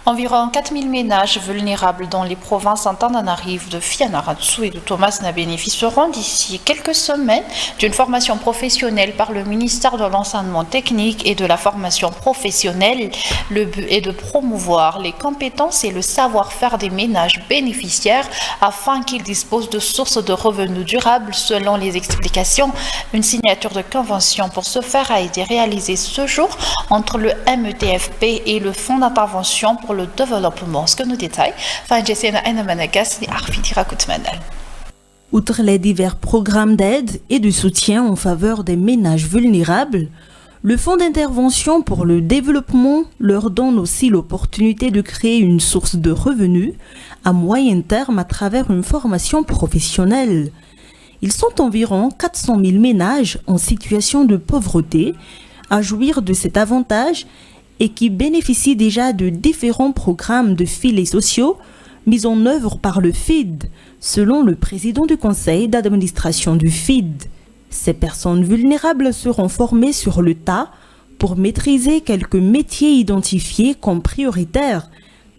Environ 4000 ménages vulnérables dans les provinces Antananarivo, de Fianarantsoa et de Toamasina bénéficieront d'ici quelques semaines d'une formation professionnelle par le ministère de l'Enseignement technique et de la formation professionnelle. Le but est de promouvoir les compétences et le savoir-faire des ménages bénéficiaires afin qu'ils disposent de sources de revenus durables selon les explications. Une signature de convention pour ce faire a été réalisée ce jour entre le METFP et le Fonds d'intervention pour le développement. Ce que nous détaille, outre les divers programmes d'aide et de soutien en faveur des ménages vulnérables, le Fonds d'intervention pour le développement leur donne aussi l'opportunité de créer une source de revenus à moyen terme à travers une formation professionnelle. Ils sont environ 400 000 ménages en situation de pauvreté à jouir de cet avantage et qui bénéficient déjà de différents programmes de filets sociaux mis en œuvre par le FID, selon le président du conseil d'administration du FID. Ces personnes vulnérables seront formées sur le tas pour maîtriser quelques métiers identifiés comme prioritaires,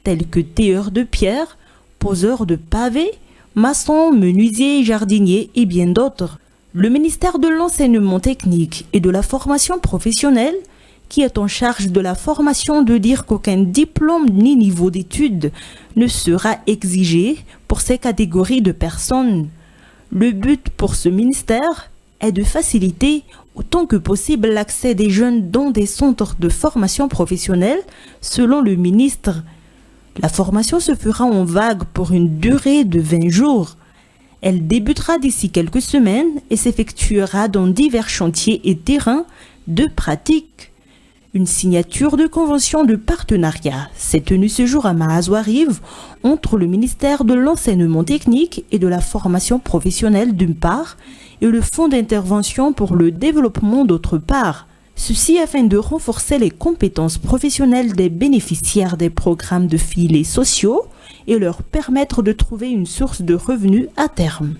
tels que tailleur de pierre, poseur de pavés, maçon, menuisier, jardinier et bien d'autres. Le ministère de l'Enseignement technique et de la formation professionnelle, qui est en charge de la formation, de dire qu'aucun diplôme ni niveau d'études ne sera exigé pour ces catégories de personnes. Le but pour ce ministère est de faciliter autant que possible l'accès des jeunes dans des centres de formation professionnelle, selon le ministre. La formation se fera en vague pour une durée de 20 jours. Elle débutera d'ici quelques semaines et s'effectuera dans divers chantiers et terrains de pratique. Une signature de convention de partenariat s'est tenue ce jour à Mahazoarive entre le ministère de l'Enseignement technique et de la formation professionnelle d'une part et le Fonds d'intervention pour le développement d'autre part. Ceci afin de renforcer les compétences professionnelles des bénéficiaires des programmes de filets sociaux et leur permettre de trouver une source de revenus à terme.